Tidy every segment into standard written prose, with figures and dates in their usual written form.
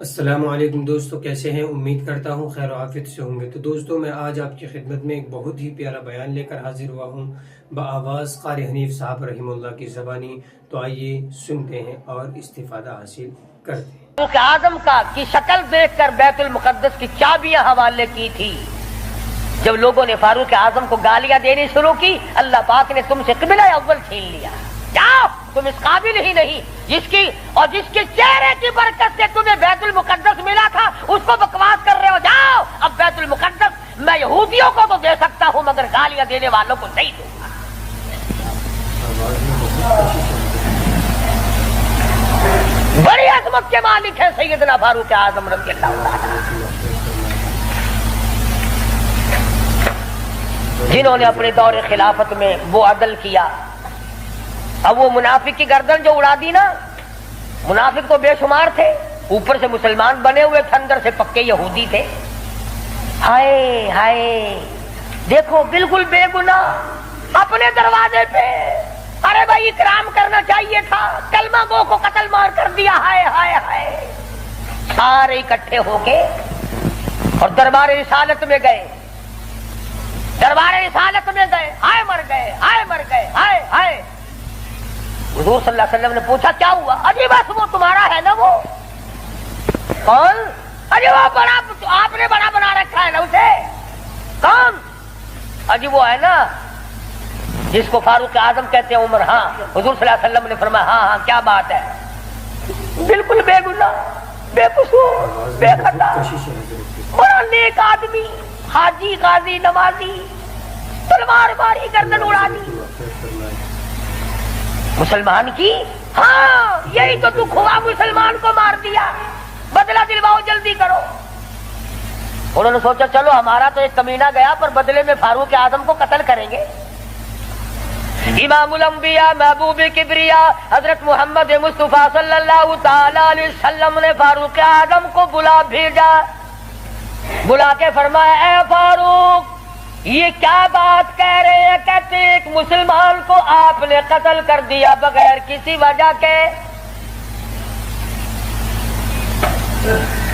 السلام علیکم دوستو، کیسے ہیں؟ امید کرتا ہوں خیر و عافیت سے ہوں گے۔ تو دوستو، میں آج آپ کی خدمت میں ایک بہت ہی پیارا بیان لے کر حاضر ہوا ہوں بآواز قاری حنیف صاحب رحمہ اللہ کی زبانی۔ تو آئیے سنتے ہیں اور استفادہ حاصل کرتے ہیں۔ فاروق اعظم کی شکل دیکھ کر بیت المقدس کی چابیاں حوالے کی تھی۔ جب لوگوں نے فاروق اعظم کو گالیاں دینی شروع کی، اللہ پاک نے تم سے قبلہ اول چھین لیا۔ جاؤ، تم اس قابل ہی نہیں، جس کے چہرے کی برکت سے تمہیں بیت المقدس ملا تھا، اس کو بکواس کر رہے ہو۔ جاؤ، اب بیت المقدس میں یہودیوں کو تو دے سکتا ہوں مگر گالیاں دینے والوں کو نہیں دوں گا۔ بڑی عظمت کے مالک ہیں سیدنا فاروق اعظم رضی اللہ عنہ، جنہوں نے اپنے دور خلافت میں وہ عدل کیا۔ اب وہ منافق کی گردن جو اڑا دی نا، منافق تو بے شمار تھے، اوپر سے مسلمان بنے ہوئے تھے، اندر سے پکے یہودی تھے۔ ہائے ہائے، دیکھو بالکل بے گناہ اپنے دروازے پہ، ارے بھائی اکرام کرنا چاہیے تھا، کلمہ گو کو قتل مار کر دیا۔ ہائے ہائے ہائے، سارے اکٹھے ہو کے اور دربار رسالت میں گئے، دربار رسالت میں گئے، ہائے مر گئے، ہائے مر گئے، ہائے ہائے۔ حضور صلی اللہ علیہ وسلم نے پوچھا کیا ہوا؟ اجی بس وہ تمہارا ہے نا، وہ کون؟ اجی وہ بڑا، آپ نے بڑا بنا رکھا ہے نا اسے، کون؟ اجی وہ ہے نا جس کو فاروق اعظم کہتے ہیں، عمر۔ ہاں، حضور صلی اللہ علیہ وسلم نے فرمایا ہاں ہاں کیا بات ہے، بالکل بے گناہ، بے قصور، بے خطا، بڑا نیک آدمی، حاجی، غازی، نمازی، تلوار ماری، گردن اڑا دی مسلمان کی۔ ہاں، یہی تو دکھ ہوا، مسلمان کو مار دیا، بدلہ دلواؤ، جلدی کرو۔ انہوں نے سوچا چلو ہمارا تو ایک کمینہ گیا، پر بدلے میں فاروق اعظم کو قتل کریں گے۔ امام الانبیاء، محبوب کبریا، حضرت محمد مصطفیٰ صلی اللہ تعالی علیہ وسلم نے فاروق اعظم کو بلا بھیجا، بلا کے فرمایا اے فاروق، یہ کیا بات کہہ رہے ہیں؟ کہتے ایک مسلمان کو آپ نے قتل کر دیا بغیر کسی وجہ کے۔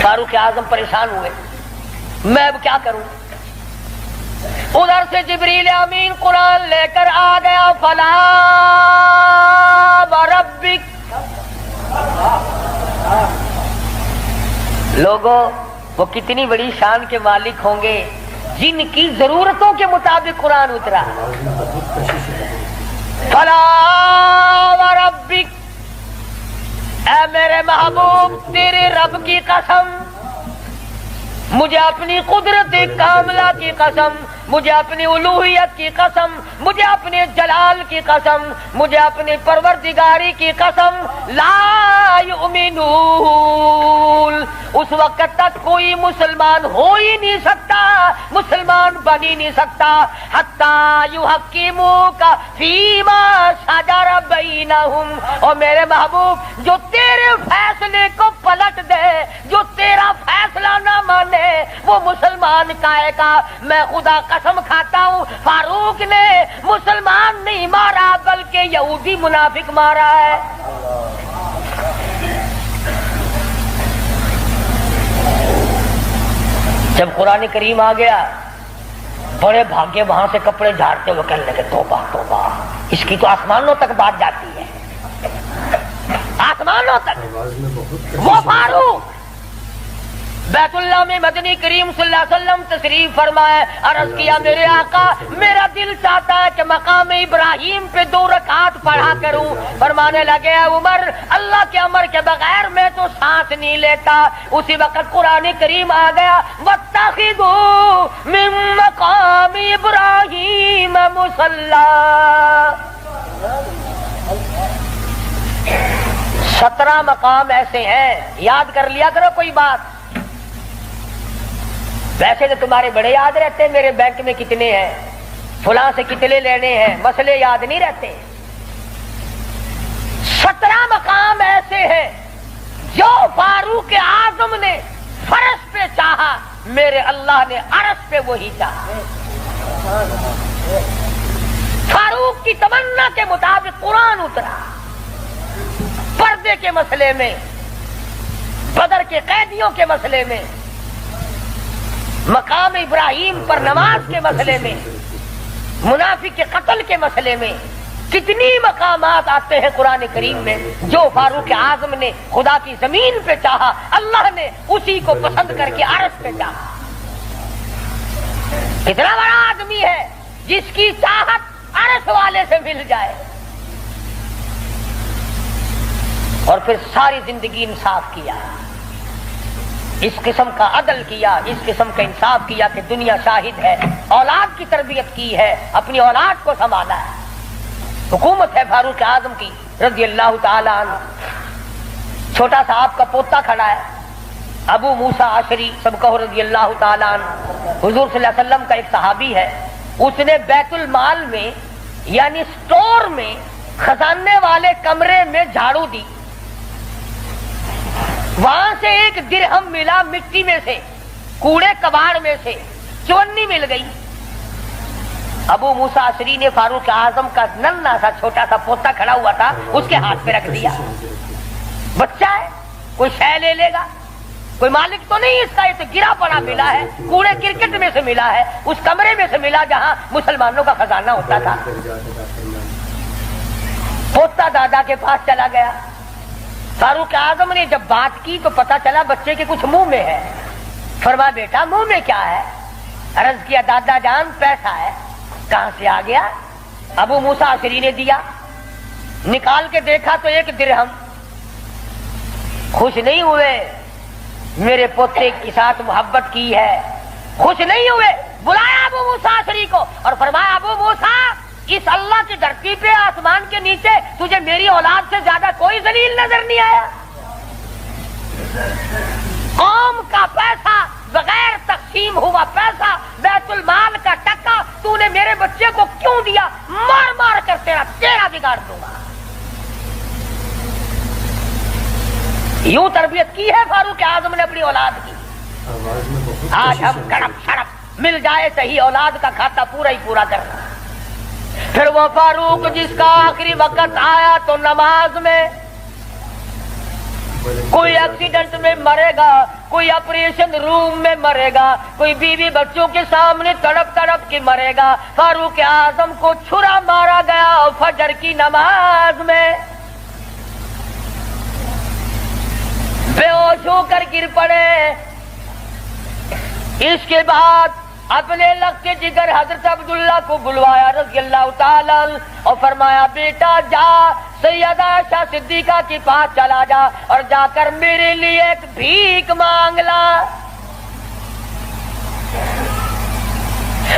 فاروق اعظم پریشان ہوئے، میں اب کیا کروں؟ ادھر سے جبریل امین قرآن لے کر آ گیا، فلا وربک۔ لوگوں، وہ کتنی بڑی شان کے مالک ہوں گے جن کی ضرورتوں کے مطابق قرآن اترا۔ فلا وربک، اے میرے محبوب تیرے رب کی قسم، مجھے اپنی قدرت کاملہ کی قسم، مجھے اپنی الوہیت کی قسم، مجھے اپنے جلال کی قسم، مجھے اپنی پروردگاری کی قسم، لا یؤمنون، اس وقت تک کوئی مسلمان ہو ہی نہیں سکتا، مسلمان بن ہی نہیں سکتا، حتی یحکموک فیما شجر بینہم۔ اور میرے محبوب جو تیرے فیصلے کو پلٹ دے، جو تیرا فیصلہ نہ مانے، وہ مسلمان کہے گا۔ میں خدا قسم کھاتا ہوں، فاروق نے مسلمان نہیں مارا بلکہ یہودی منافق مارا ہے۔ جب قرآن کریم آ گیا، بڑے بھاگے وہاں سے کپڑے جھاڑتے ہوئے کہنے لگے توبہ توبہ، اس کی تو آسمانوں تک بات جاتی ہے، آسمانوں تک۔ وہ فاروق بیت اللہ میں مدنی کریم صلی اللہ علیہ وسلم تشریف فرمائے، عرض کیا میرے آقا میرا دل چاہتا ہے کہ مقام ابراہیم پہ 2 رکعت پڑھا کروں۔ فرمانے لگے عمر، اللہ کے امر کے بغیر میں تو سانس نہیں لیتا۔ اسی وقت قرآن کریم آ گیا، واتخذوا من مقام ابراہیم مصلی۔ 17 مقام ایسے ہیں، یاد کر لیا کرو کوئی بات۔ ویسے تو تمہارے بڑے یاد رہتے ہیں میرے بینک میں کتنے ہیں، فلاں سے کتنے لینے ہیں، مسئلے یاد نہیں رہتے۔ 17 مقام ایسے ہیں جو فاروق اعظم نے فرش پہ چاہا، میرے اللہ نے عرش پہ وہی چاہا۔ فاروق کی تمنا کے مطابق قرآن اترا۔ پردے کے مسئلے میں بدر کے قیدیوں کے مسئلے میں، مقام ابراہیم پر نماز کے مسئلے میں، منافق کے قتل کے مسئلے میں، کتنی مقامات آتے ہیں قرآن کریم میں. جو فاروق اعظم نے خدا کی زمین پہ چاہا، اللہ نے اسی کو پسند کر کے عرش پہ چاہا. اتنا بڑا آدمی ہے جس کی چاہت عرش والے سے مل جائے. اور پھر ساری زندگی انصاف کیا، اس قسم کا عدل کیا، اس قسم کا انصاف کیا کہ دنیا شاہد ہے. اولاد کی تربیت کی ہے، اپنی اولاد کو سنبھالا ہے. حکومت ہے فاروق اعظم کی رضی اللہ تعالی عنہ. چھوٹا سا آپ کا پوتا کھڑا ہے، ابو موسیٰ عشری سب کہو رضی اللہ تعالی عنہ. حضور صلی اللہ علیہ وسلم کا ایک صحابی ہے، اس نے بیت المال میں یعنی سٹور میں خزانے والے کمرے میں جھاڑو دی، وہاں سے ایک درہم ملا مٹی میں سے، کوڑے کباڑ میں سے چونی مل گئی. ابو موسیٰ عشری نے فاروق اعظم کا ننھا سا چھوٹا سا پوتا کھڑا ہوا تھا اس کے ہاتھ پہ رکھ دیا. بچہ ہے، کوئی شے لے لے گا، کوئی مالک تو نہیں اس کا، یہ تو گرا پڑا ملا ہے، کوڑے کرکٹ میں سے ملا ہے، اس کمرے میں سے ملا جہاں مسلمانوں کا خزانہ ہوتا تھا. پوتا دادا کے پاس چلا گیا. فاروق اعظم نے جب بات کی تو پتا چلا بچے کے کچھ منہ میں ہے. فرمایا بیٹا منہ میں کیا ہے؟ عرض کیا دادا جان پیسہ ہے. کہاں سے آ گیا؟ ابو موسیٰ عشری نے دیا. نکال کے دیکھا تو ایک درہم. خوش نہیں ہوئے، میرے پوتے کے ساتھ محبت کی ہے، خوش نہیں ہوئے. بلایا ابو موسیٰ عشری کو اور فرمایا ابو موسیٰ، اس اللہ کی دھرتی پہ آسمان کے نیچے تجھے میری اولاد سے زیادہ کوئی ذلیل نظر نہیں آیا؟ قوم کا پیسہ، بغیر تقسیم ہوا پیسہ، بیت المال کا ٹکا تو نے میرے بچے کو کیوں دیا؟ مار مار کر تیرا بگاڑ دوں گا. یوں تربیت کی ہے فاروق اعظم نے اپنی اولاد کی. آج ہم کڑپ شڑپ مل جائے صحیح اولاد کا کھاتا پورا ہی پورا کرنا. پھر وہ فاروق جس کا آخری وقت آیا تو نماز میں، کوئی ایکسیڈنٹ میں مرے گا، کوئی آپریشن روم میں مرے گا، کوئی بیوی بچوں کے سامنے تڑپ تڑپ کے مرے گا. فاروق اعظم کو چھرا مارا گیا فجر کی نماز میں، بے ہوش ہو کر گر پڑے. اس کے بعد اپنے لگتے جگر حضرت عبداللہ کو بلوایا رضی اللہ تعالیٰ اور فرمایا بیٹا جا سیدہ عائشہ صدیقہ کے پاس چلا جا اور جا کر میرے لیے ایک بھیک مانگ لا.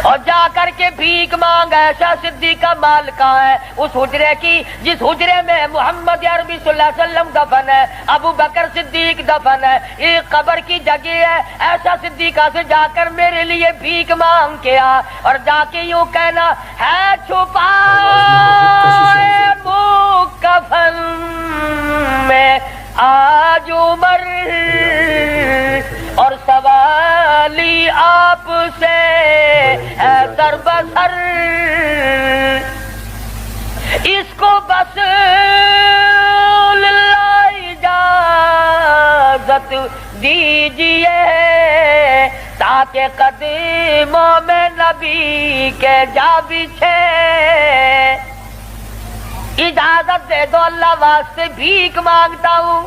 اور جا کر کے بھیک مانگ. عائشہ صدیقہ مال کہاں ہے؟ اس حجرے کی جس حجرے میں محمد عربی صلی اللہ علیہ وسلم دفن ہے، ابو بکر صدیق دفن ہے، ایک قبر کی جگہ ہے. عائشہ صدیقہ سے جا کر میرے لیے بھیک مانگ کے آ اور جا کے یوں کہنا ہے چھپا کفن میں آج عمر اور سوالی آپ سے ہے سر بسر. اس کو بس للہ اجازت دیجیے تاکہ قدموں میں نبی کے جا بچھے. اجازت دے دو اللہ واسطے بھیک مانگتا ہوں.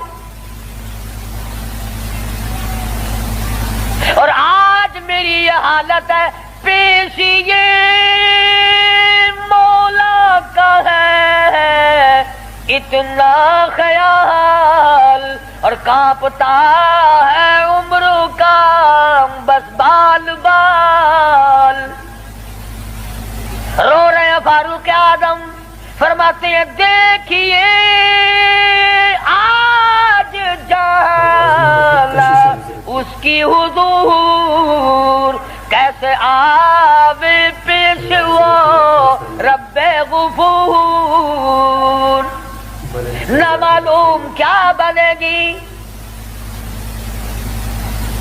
اور آج میری یہ حالت ہے، پیش یہ مولا کا ہے اتنا خیال اور کانپتا ہے عمروں کا بس بال بال. رو رہے ہیں فاروق اعظم، فرماتے ہیں دیکھیے آج جانا اس کی حضور کیسے آوے پیش وہ رب غفور. نہ معلوم کیا بنے گی.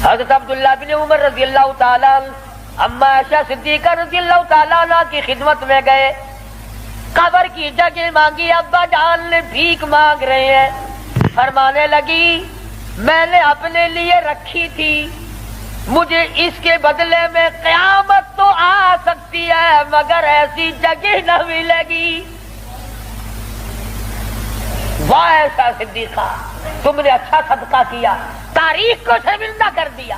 حضرت عبداللہ بن عمر رضی اللہ تعالیٰ اما عائشہ صدیقہ رضی اللہ تعالیٰ عنہ کی خدمت میں گئے، قبر کی جگہ مانگی. ابا جان نے بھیک مانگ رہے ہیں. فرمانے لگی میں نے اپنے لیے رکھی تھی، مجھے اس کے بدلے میں قیامت تو آ سکتی ہے مگر ایسی جگہ نہ ملے گی۔ واہ ایسا صدیقہ، تم نے اچھا صدقہ کیا، تاریخ کو شرمندہ کر دیا۔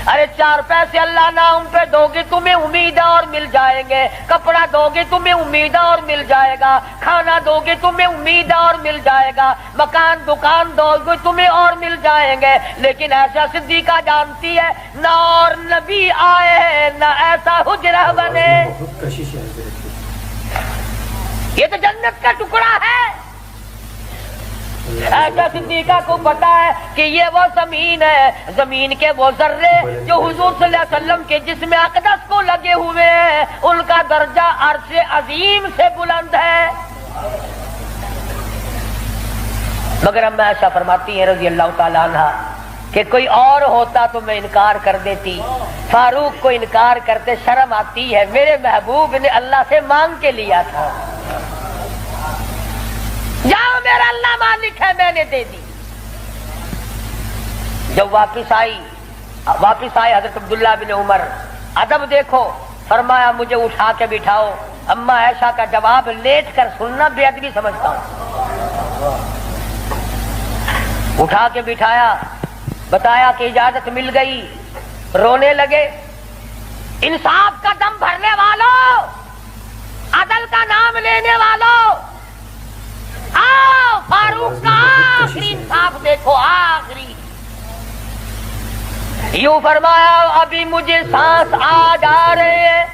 ارے 4 پیسے اللہ نہ ان پہ دو گے تمہیں امید ہے اور مل جائیں گے، کپڑا دو گے تمہیں امید ہے اور مل جائے گا، کھانا دو گے تمہیں امید ہے اور مل جائے گا، مکان دکان دو گے تمہیں اور مل جائیں گے، لیکن ایسا صدیقہ جانتی ہے نہ اور نبی آئے نہ ایسا حجرہ بنے۔ بہت کشش ہے حضرت، یہ تو جنت کا ٹکڑا ہے۔ ایسا صدیقہ کو پتا ہے کہ یہ وہ زمین ہے، زمین کے وہ ذرے جو حضور صلی اللہ علیہ وسلم کے جسم اقدس کو لگے ہوئے ہیں، ان کا درجہ عرش عظیم سے بلند ہے۔ مگر اما ایسا فرماتی ہیں رضی اللہ تعالیٰ عنہ کہ کوئی اور ہوتا تو میں انکار کر دیتی، فاروق کو انکار کرتے شرم آتی ہے، میرے محبوب نے اللہ سے مانگ کے لیا تھا، جاؤ میرا اللہ مالک ہے میں نے دے دی۔ جب واپس آئی حضرت عبداللہ بن عمر، ادب دیکھو، فرمایا مجھے اٹھا کے بٹھاؤ۔ اما عائشہ کا جواب لیٹ کر سننا بے ادبی سمجھتا ہوں۔ اٹھا کے بٹھایا، بتایا کہ اجازت مل گئی، رونے لگے۔ انصاف کا دم بھرنے والوں، عدل کا نام لینے والوں، آؤ فاروق کا آخری انصاف دیکھو، آخری۔ یوں فرمایا ابھی مجھے سانس آ جا رہے ہیں،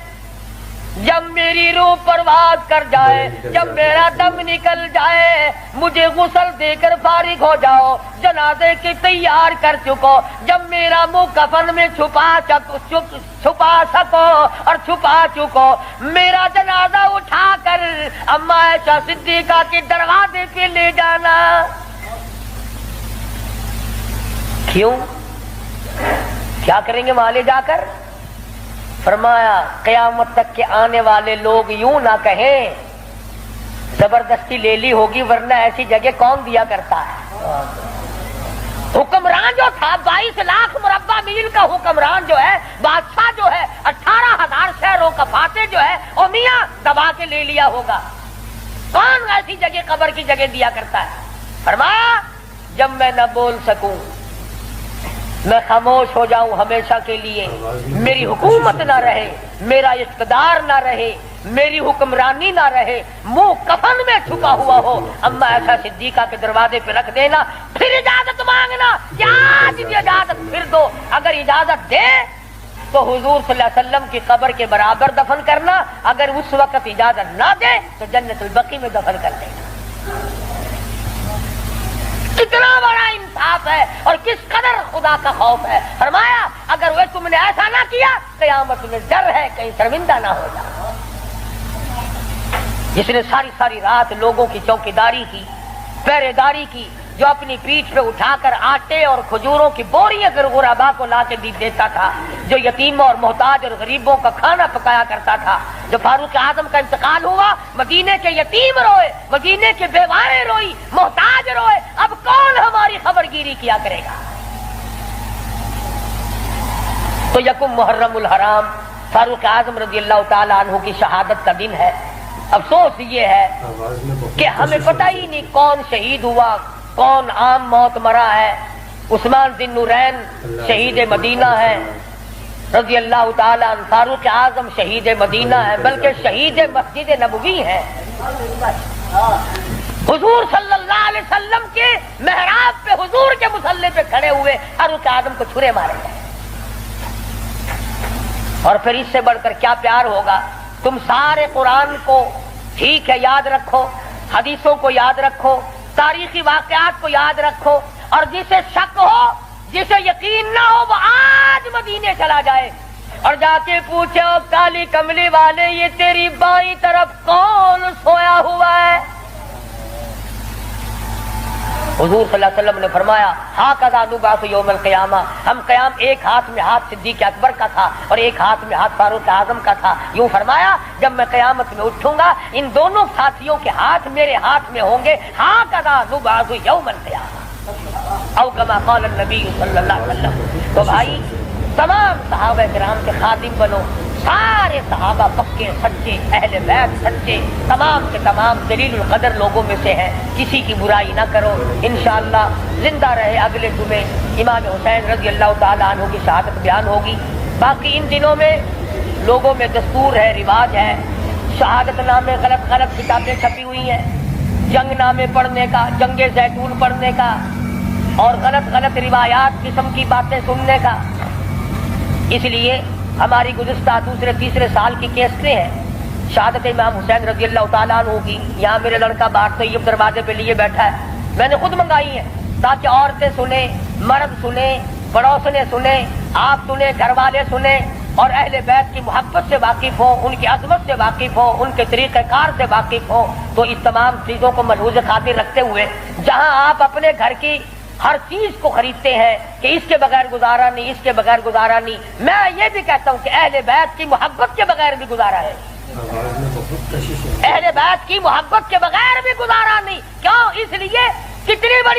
جب میری روح پرواز کر جائے، جب میرا دم نکل جائے، مجھے غسل دے کر فارغ ہو جاؤ، جنازے کی تیار کر چکو، جب میرا منہ کفن میں چھپا سکو اور چھپا چکو، میرا جنازہ اٹھا کر اما عائشہ صدیقہ کے دروازے پہ لے جانا۔ کیوں؟ کیا کریں گے وہاں لے جا کر؟ فرمایا قیامت تک کے آنے والے لوگ یوں نہ کہیں زبردستی لے لی ہوگی، ورنہ ایسی جگہ کون دیا کرتا ہے۔ حکمران جو تھا 22 لاکھ مربع میل کا حکمران جو ہے، بادشاہ جو ہے 18,000 شہروں کا فاتح جو ہے، او میاں دبا کے لے لیا ہوگا، کون ایسی جگہ قبر کی جگہ دیا کرتا ہے؟ فرمایا جب میں نہ بول سکوں، میں خاموش ہو جاؤں ہمیشہ کے لیے، میری حکومت نہ رہے، میرا اقتدار نہ رہے، میری حکمرانی نہ رہے، منہ کفن میں چھپا ہوا ہو، اما ایسا صدیقہ کے دروازے پہ رکھ دینا، پھر اجازت مانگنا کہ آج اجازت پھر دو۔ اگر اجازت دے تو حضور صلی اللہ علیہ وسلم کی قبر کے برابر دفن کرنا، اگر اس وقت اجازت نہ دے تو جنت البقیع میں دفن کر دینا۔ کتنا بڑا انصاف ہے اور کس قدر خدا کا خوف ہے۔ فرمایا اگر وہ تم نے ایسا نہ کیا، قیامت میں ڈر ہے کہیں شرمندہ نہ ہو جائے۔ جس نے ساری رات لوگوں کی چوکیداری کی، پہرے داری کی، جو اپنی پیٹھ پہ اٹھا کر آٹے اور کھجوروں کی بوریاں غربا کو لا کے دیتا تھا، جو یتیموں اور محتاج اور غریبوں کا کھانا پکایا کرتا تھا۔ جو فاروق اعظم کا انتقال ہوا، مدینے کے یتیم روئے، مدینے کے بیوائیں روئی، محتاج روئے، اب کون ہماری خبر گیری کیا کرے گا؟ تو یکم محرم الحرام فاروق اعظم رضی اللہ تعالیٰ عنہ کی شہادت کا دن ہے۔ افسوس یہ ہے کہ ہمیں پتہ ہی نہیں کون شہید ہوا، کون عام موت مرا ہے۔ عثمان ذی النورین شہید مدینہ ہے رضی اللہ تعالیٰ عنہ، فاروق اعظم شہید مدینہ ہے، بلکہ شہید مسجد نبوی ہے۔ حضور صلی اللہ علیہ وسلم کے محراب پہ، حضور کے مصلی پہ کھڑے ہوئے فاروق اعظم کو چھرے مارے گئے۔ اور پھر اس سے بڑھ کر کیا پیار ہوگا؟ تم سارے قرآن کو ٹھیک ہے یاد رکھو، حدیثوں کو یاد رکھو، تاریخی واقعات کو یاد رکھو، اور جسے شک ہو، جسے یقین نہ ہو، وہ آج مدینے چلا جائے اور جا کے پوچھے او کالی کملی والے، یہ تیری بائیں طرف کون سویا ہوا ہے؟ حضور صلی اللہ علیہ وسلم نے فرمایا ہاکذا نبعث یوم القیامہ، ہم قیام ایک ہاتھ میں ہاتھ صدیق اکبر کا تھا اور ایک ہاتھ میں ہاتھ فاروق اعظم کا تھا۔ یوں فرمایا جب میں قیامت میں اٹھوں گا ان دونوں ساتھیوں کے ہاتھ میرے ہاتھ میں ہوں گے، ہاکذا نبعث یوم القیامہ۔ او کما قال النبی صلی اللہ علیہ وسلم. تو بھائی تمام صحابہ کرام کے خادم بنو. سارے صحابہ پکے سچے، اہل بیت سچے، تمام کے تمام جلیل القدر لوگوں میں سے ہیں. کسی کی برائی نہ کرو. انشاءاللہ زندہ رہے اگلے جمعے امام حسین رضی اللہ تعالیٰ عنہ کی شہادت بیان ہوگی. باقی ان دنوں میں لوگوں میں دستور ہے، رواج ہے، شہادت نامے غلط غلط کتابیں چھپی ہوئی ہیں، جنگ نامے پڑھنے کا، جنگ زیتون پڑھنے کا، اور غلط غلط روایات قسم کی باتیں سننے کا. اس لیے ہماری گزشتہ دوسرے تیسرے سال کی کیسٹیں ہیں شہادت امام حسین رضی اللہ تعالیٰ عنہ کی. یہاں میرے لڑکا بات طیب دروازے پہ لیے بیٹھا ہے، میں نے خود منگائی ہیں تاکہ عورتیں سنیں، مرد سنیں، پڑوسنے سنیں، آپ سنیں، گھر والے سنیں، اور اہل بیت کی محبت سے واقف ہوں، ان کی عظمت سے واقف ہوں، ان کے طریقہ کار سے واقف ہوں. تو اس تمام چیزوں کو ملحوظ خاطر رکھتے ہوئے جہاں آپ اپنے گھر کی ہر چیز کو خریدتے ہیں کہ اس کے بغیر گزارا نہیں، اس کے بغیر گزارا نہیں، میں یہ بھی کہتا ہوں کہ اہل بیت کی محبت کے بغیر بھی گزارا ہے. اہل بیت کی محبت کے بغیر بھی گزارا نہیں. کیوں؟ اس لیے کتنی بڑی